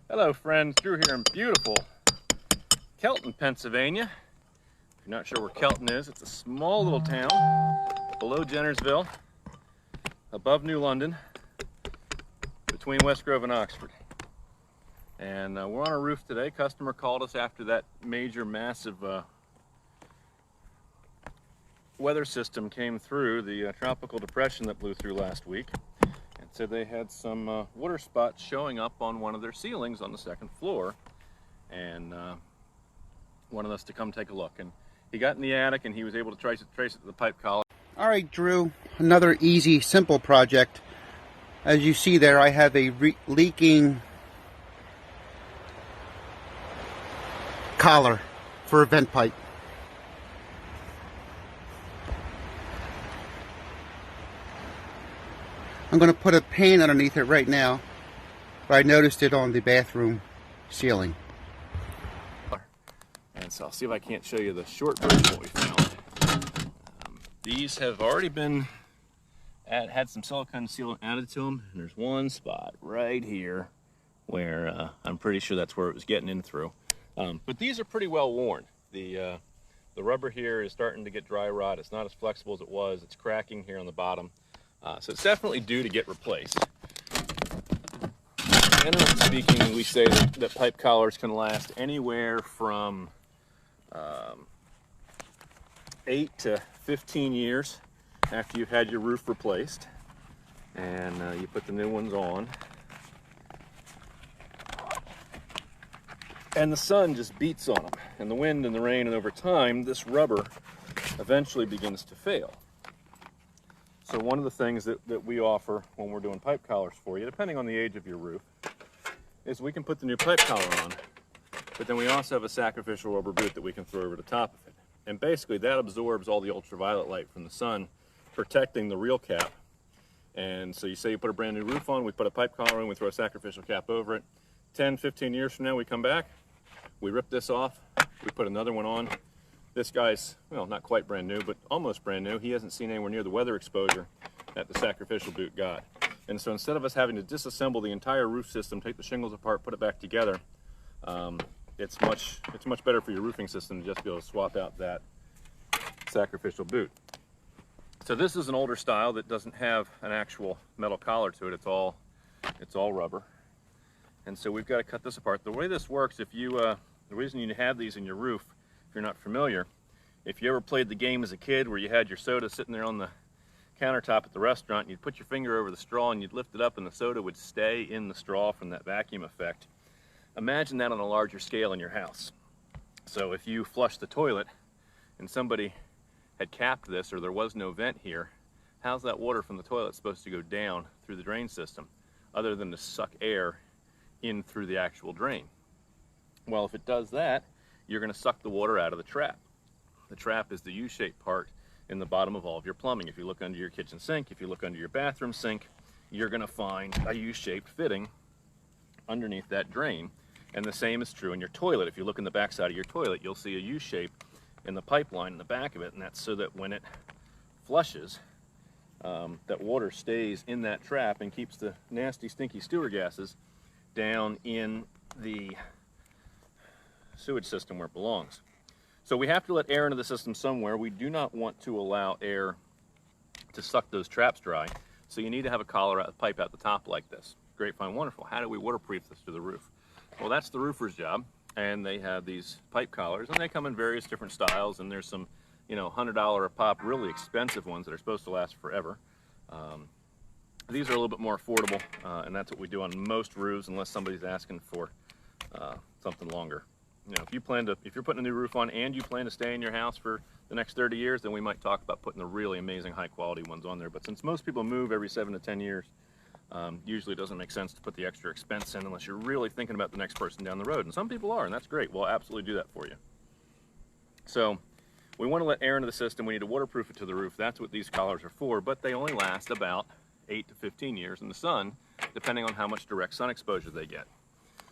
Hello friends, Drew here in beautiful 𝗗𝘁, Pennsylvania. If you're not sure where 𝗗𝘁 is, it's a small little town below Jennersville, above New London, between West Grove and Oxford. And we're on a roof today. Customer called us after that major, massive weather system came through, the tropical depression that blew through last week. Said they had some water spots showing up on one of their ceilings on the second floor, and wanted us to come take a look. And he got in the attic and he was able to trace it to the pipe collar. All right, Drew, another easy, simple project. As you see there, I have a leaking collar for a vent pipe. I'm going to put a pan underneath it right now, but I noticed it on the bathroom ceiling. And so I'll see if I can't show you the short version of what we found. These have already been had some silicone sealant added to them, and there's one spot right here where I'm pretty sure that's where it was getting in through. But these are pretty well worn. The rubber here is starting to get dry rot. It's not as flexible as it was. It's cracking here on the bottom. So it's definitely due to get replaced. Generally speaking, we say that pipe collars can last anywhere from 8 to 15 years after you've had your roof replaced, and you put the new ones on. And the sun just beats on them, and the wind and the rain, and over time, this rubber eventually begins to fail. So one of the things that we offer when we're doing pipe collars for you, depending on the age of your roof, is we can put the new pipe collar on, but then we also have a sacrificial rubber boot that we can throw over the top of it. And basically that absorbs all the ultraviolet light from the sun, protecting the real cap. And so you say you put a brand new roof on, we put a pipe collar in, we throw a sacrificial cap over it. 10, 15 years from now, we come back, we rip this off, we put another one on. This guy's, well, not quite brand new, but almost brand new. He hasn't seen anywhere near the weather exposure that the sacrificial boot got. And so instead of us having to disassemble the entire roof system, take the shingles apart, put it back together, it's much better for your roofing system to just be able to swap out that sacrificial boot. So this is an older style that doesn't have an actual metal collar to it. It's all rubber. And so we've got to cut this apart. The way this works, if you, the reason you have these in your roof, if you're not familiar, if you ever played the game as a kid where you had your soda sitting there on the countertop at the restaurant, and you'd put your finger over the straw and you'd lift it up and the soda would stay in the straw from that vacuum effect. Imagine that on a larger scale in your house. So if you flush the toilet and somebody had capped this, or there was no vent here, how's that water from the toilet supposed to go down through the drain system other than to suck air in through the actual drain? Well, if it does that, you're going to suck the water out of the trap. The trap is the U-shaped part in the bottom of all of your plumbing. If you look under your kitchen sink, if you look under your bathroom sink, you're going to find a U-shaped fitting underneath that drain. And the same is true in your toilet. If you look in the back side of your toilet, you'll see a U-shape in the pipeline in the back of it, and that's so that when it flushes, that water stays in that trap and keeps the nasty, stinky sewer gases down in the sewage system where it belongs. So we have to let air into the system somewhere. We do not want to allow air to suck those traps dry. So you need to have a collar pipe out the top like this. Great, fine, wonderful. How do we waterproof this to the roof? Well, that's the roofer's job. And they have these pipe collars, and they come in various different styles, and there's some, $100 a pop, really expensive ones that are supposed to last forever. These are a little bit more affordable, and that's what we do on most roofs, unless somebody's asking for something longer. If you're putting a new roof on and you plan to stay in your house for the next 30 years, then we might talk about putting the really amazing high quality ones on there. But since most people move every 7 to 10 years, usually it doesn't make sense to put the extra expense in unless you're really thinking about the next person down the road. And some people are, and that's great. We'll absolutely do that for you. So we want to let air into the system. We need to waterproof it to the roof. That's what these collars are for, but they only last about 8 to 15 years in the sun, depending on how much direct sun exposure they get.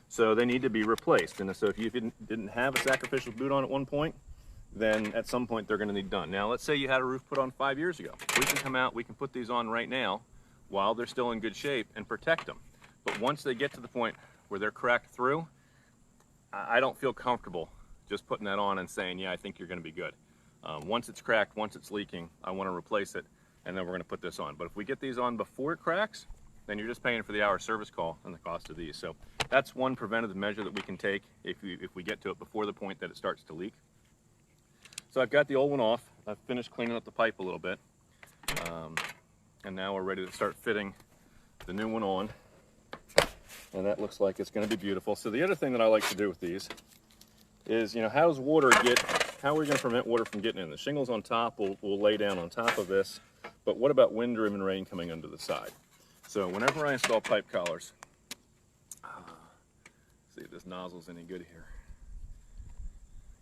So they need to be replaced. And so if you didn't have a sacrificial boot on at one point, then at some point they're going to need done. Now, let's say you had a roof put on 5 years ago. We can come out, we can put these on right now while they're still in good shape and protect them. But once they get to the point where they're cracked through, I don't feel comfortable just putting that on and saying, yeah, I think you're going to be good. Once it's cracked, once it's leaking, I want to replace it, and then we're going to put this on. But if we get these on before it cracks, then you're just paying for the hour service call and the cost of these. So that's one preventative measure that we can take if we get to it before the point that it starts to leak. So I've got the old one off. I've finished cleaning up the pipe a little bit. And now we're ready to start fitting the new one on. And that looks like it's going to be beautiful. So the other thing that I like to do with these is, you know, how are we going to prevent water from getting in? The shingles on top will lay down on top of this, but what about wind-driven rain coming under the side? So whenever I install pipe collars, see if this nozzle's any good here.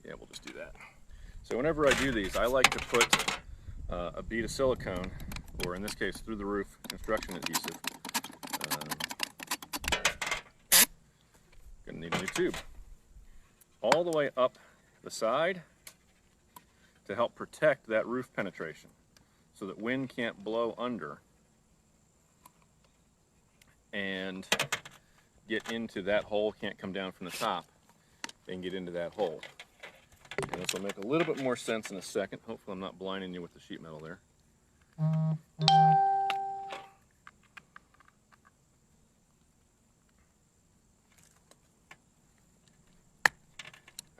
Yeah, we'll just do that. So whenever I do these, I like to put a bead of silicone, or in this case, through the roof construction adhesive. Gonna need a new tube. All the way up the side to help protect that roof penetration so that wind can't blow under and get into that hole, can't come down from the top and get into that hole. And this will make a little bit more sense in a second. Hopefully I'm not blinding you with the sheet metal there.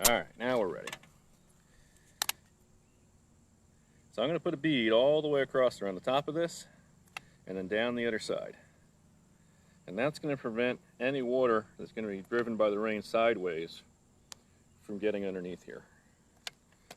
All right, now we're ready. So I'm going to put a bead all the way across around the top of this and then down the other side. And that's going to prevent any water that's going to be driven by the rain sideways from getting underneath here.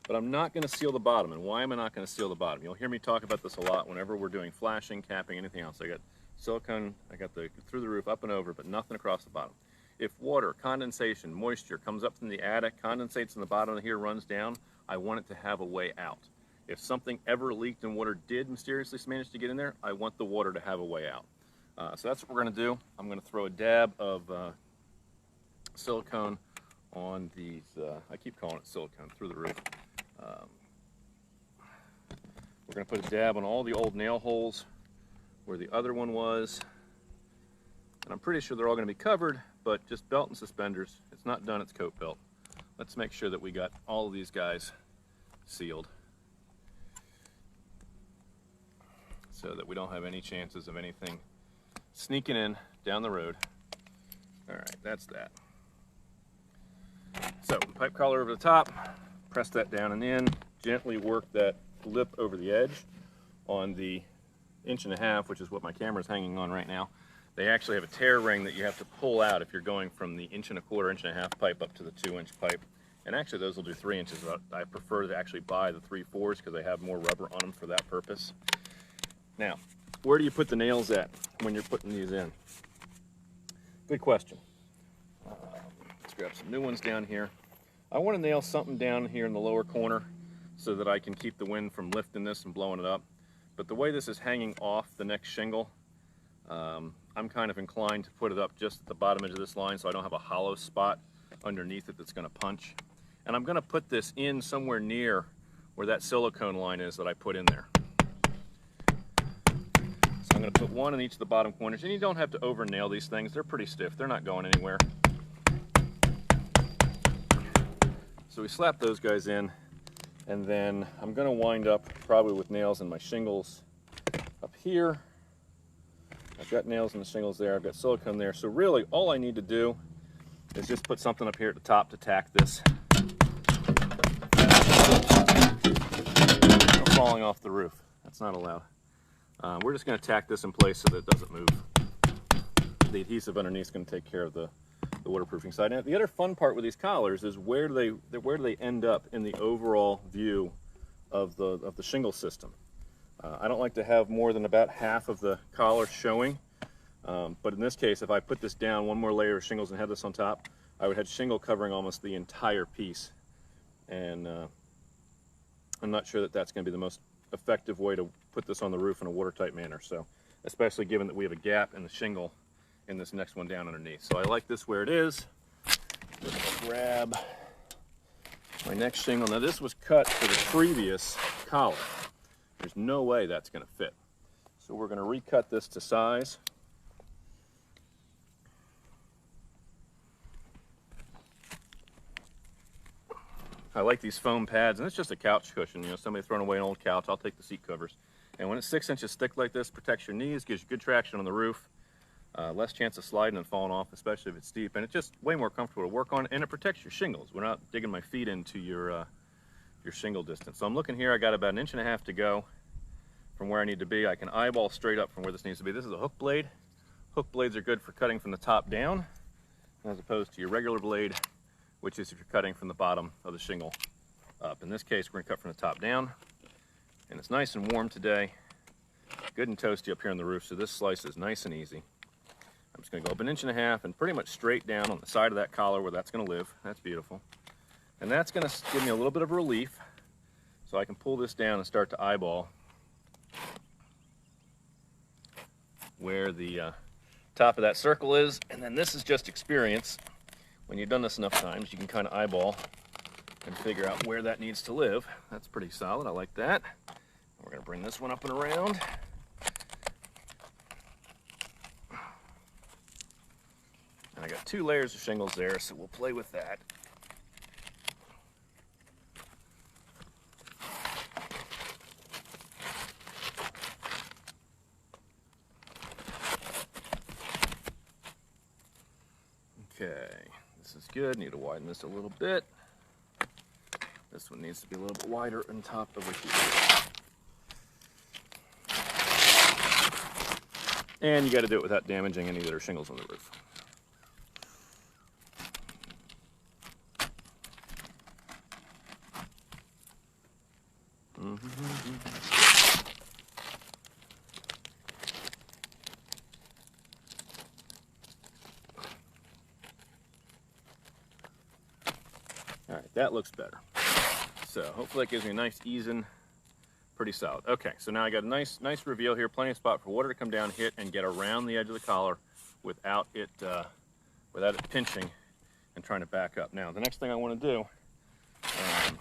But I'm not going to seal the bottom. And why am I not going to seal the bottom? You'll hear me talk about this a lot whenever we're doing flashing, capping, anything else. I got silicone, I got the through the roof up and over, but nothing across the bottom. If water, condensation, moisture comes up from the attic, condensates in the bottom of here, runs down, I want it to have a way out. If something ever leaked and water did mysteriously manage to get in there, I want the water to have a way out. So that's what we're going to do. I'm going to throw a dab of silicone on these, I keep calling it silicone, through the roof. We're going to put a dab on all the old nail holes where the other one was. And I'm pretty sure they're all going to be covered, but just belt and suspenders. It's not done, it's coat belt. Let's make sure that we got all of these guys sealed so that we don't have any chances of anything sneaking in down the road. All right, that's that. So pipe collar over the top, press that down and in, gently work that lip over the edge on the 1.5 inch, which is what my camera's hanging on right now. They actually have a tear ring that you have to pull out if you're going from the 1.25 inch, 1.5 inch pipe up to the 2-inch pipe. And actually those will do 3 inches. I prefer to actually buy the 3/4 because they have more rubber on them for that purpose. Now, where do you put the nails at when you're putting these in? Good question. Let's grab some new ones down here. I want to nail something down here in the lower corner so that I can keep the wind from lifting this and blowing it up. But the way this is hanging off the next shingle, I'm kind of inclined to put it up just at the bottom edge of this line so I don't have a hollow spot underneath it that's going to punch. And I'm going to put this in somewhere near where that silicone line is that I put in there. So I'm going to put one in each of the bottom corners, and you don't have to over nail these things. They're pretty stiff. They're not going anywhere. So we slap those guys in, and then I'm going to wind up probably with nails in my shingles up here. I've got nails in the shingles there. I've got silicone there. So really all I need to do is just put something up here at the top to tack this. No falling off the roof. That's not allowed. We're just going to tack this in place so that it doesn't move. The adhesive underneath is going to take care of the waterproofing side. Now, the other fun part with these collars is where do they end up in the overall view of the shingle system. I don't like to have more than about half of the collar showing, but in this case, if I put this down, one more layer of shingles and had this on top, I would have shingle covering almost the entire piece. And I'm not sure that that's going to be the most effective way to put this on the roof in a watertight manner. So, especially given that we have a gap in the shingle in this next one down underneath. So I like this where it is. Let's grab my next shingle. Now this was cut for the previous collar. There's no way that's going to fit. So we're going to recut this to size. I like these foam pads, and it's just a couch cushion. You know, somebody throwing away an old couch, I'll take the seat covers. And when it's 6 inches thick like this, protects your knees, gives you good traction on the roof, less chance of sliding and falling off, especially if it's steep, and it's just way more comfortable to work on, and it protects your shingles. We're not digging my feet into your shingle distance. So I'm looking here, I got about 1.5 inches to go from where I need to be. I can eyeball straight up from where this needs to be. This is a hook blade. Hook blades are good for cutting from the top down, as opposed to your regular blade, which is if you're cutting from the bottom of the shingle up. In this case, we're gonna cut from the top down, and it's nice and warm today. Good and toasty up here on the roof, so this slice is nice and easy. I'm just gonna go up 1.5 inches and pretty much straight down on the side of that collar where that's gonna live. That's beautiful. And that's gonna give me a little bit of relief, so I can pull this down and start to eyeball where the top of that circle is. And then this is just experience. When you've done this enough times, you can kind of eyeball and figure out where that needs to live. That's pretty solid, I like that. We're gonna bring this one up and around. And I got 2 layers of shingles there, so we'll play with that. Okay, this is good. Need to widen this a little bit. This one needs to be a little bit wider on top over here. And you got to do it without damaging any of their shingles on the roof. All right, that looks better. So hopefully that gives me a nice even, pretty solid. Okay, so now I got a nice reveal here, plenty of spot for water to come down, hit, and get around the edge of the collar without it pinching and trying to back up. Now, the next thing I want to do, I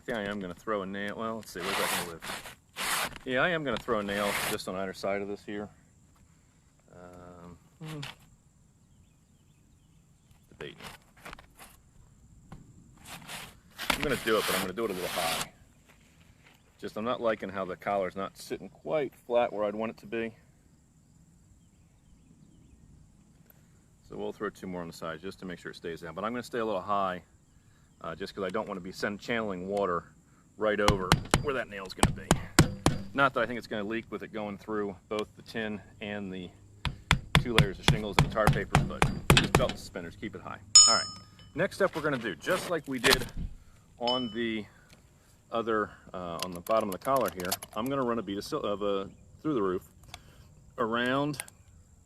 think I am going to throw a nail. Well, let's see, where's that going to live? Yeah, I am going to throw a nail just on either side of this here. Debating. I'm going to do it, but I'm going to do it a little high. Just, I'm not liking how the collar's not sitting quite flat where I'd want it to be. So we'll throw 2 more on the sides just to make sure it stays down. But I'm going to stay a little high just because I don't want to be channeling water right over where that nail's going to be. Not that I think it's going to leak with it going through both the tin and the 2 layers of shingles and tar paper, but use belt suspenders, keep it high. All right, next step we're going to do, just like we did on the other, on the bottom of the collar here, I'm going to run a bead of through the roof around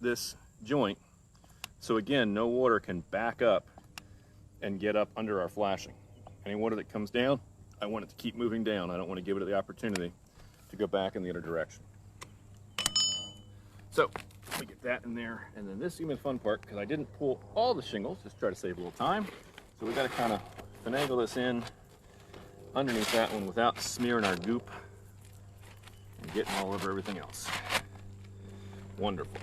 this joint. So again, no water can back up and get up under our flashing. Any water that comes down, I want it to keep moving down. I don't want to give it the opportunity to go back in the other direction. So we get that in there, and then this is even the fun part because I didn't pull all the shingles, just try to save a little time. So we got to kind of finagle this in underneath that one without smearing our goop and getting all over everything else. Wonderful.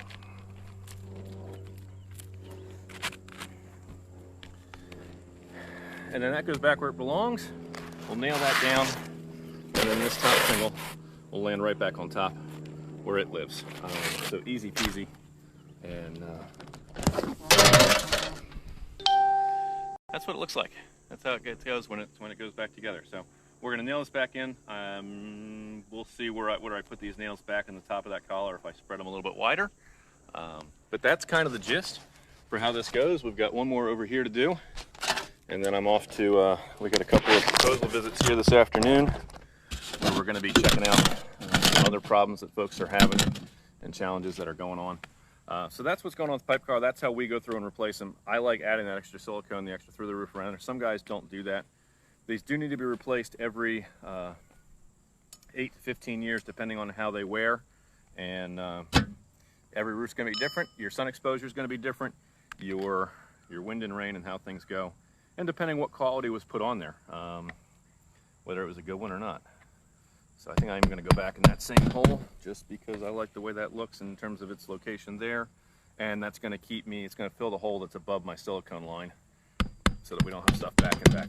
And then that goes back where it belongs. We'll nail that down, and then this top shingle will land right back on top where it lives. So easy peasy, and that's what it looks like. That's how it goes when it goes back together. So we're gonna nail this back in. We'll see where I put these nails back in the top of that collar, if I spread them a little bit wider. But that's kind of the gist for how this goes. We've got one more over here to do, and then I'm off to, we got a couple of proposal visits here this afternoon where we're gonna be checking out some other problems that folks are having and challenges that are going on. So that's what's going on with the pipe collar. That's how we go through and replace them. I like adding that extra silicone, the extra through the roof around there. Some guys don't do that. These do need to be replaced every 8 to 15 years, depending on how they wear. And every roof's gonna be different. Your sun exposure is gonna be different. Your wind and rain and how things go. And depending what quality was put on there, whether it was a good one or not. So I think I'm going to go back in that same hole just because I like the way that looks in terms of its location there. And that's going to keep me, it's going to fill the hole that's above my silicone line. so that we don't have stuff back up.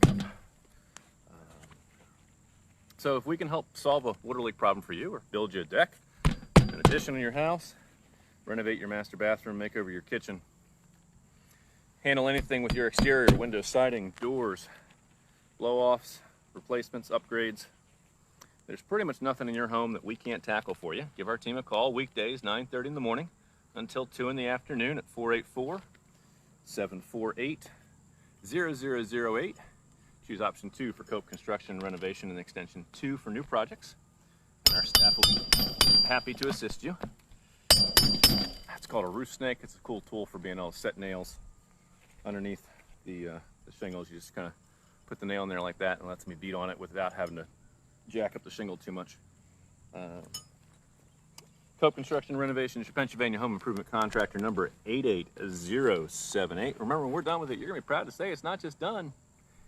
So if we can help solve a water leak problem for you, or build you a deck, an addition in your house, renovate your master bathroom, make over your kitchen, handle anything with your exterior, window, siding, doors, blow-offs, replacements, upgrades, there's pretty much nothing in your home that we can't tackle for you. Give our team a call weekdays, 9:30 in the morning until 2 in the afternoon at 484-748-0008. Choose option 2 for 𝗗P construction, renovation, and extension 2 for new projects. And our staff will be happy to assist you. That's called a roof snake. It's a cool tool for being able to set nails underneath the shingles. You just kind of put the nail in there like that, and it lets me beat on it without having to jack up the shingle too much. 𝗗P Construction Renovation is your Pennsylvania home improvement contractor, number 88078. Remember, when we're done with it, you're going to be proud to say it's not just done,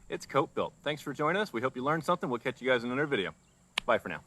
it's 𝗗P built. Thanks for joining us. We hope you learned something. We'll catch you guys in another video. Bye for now.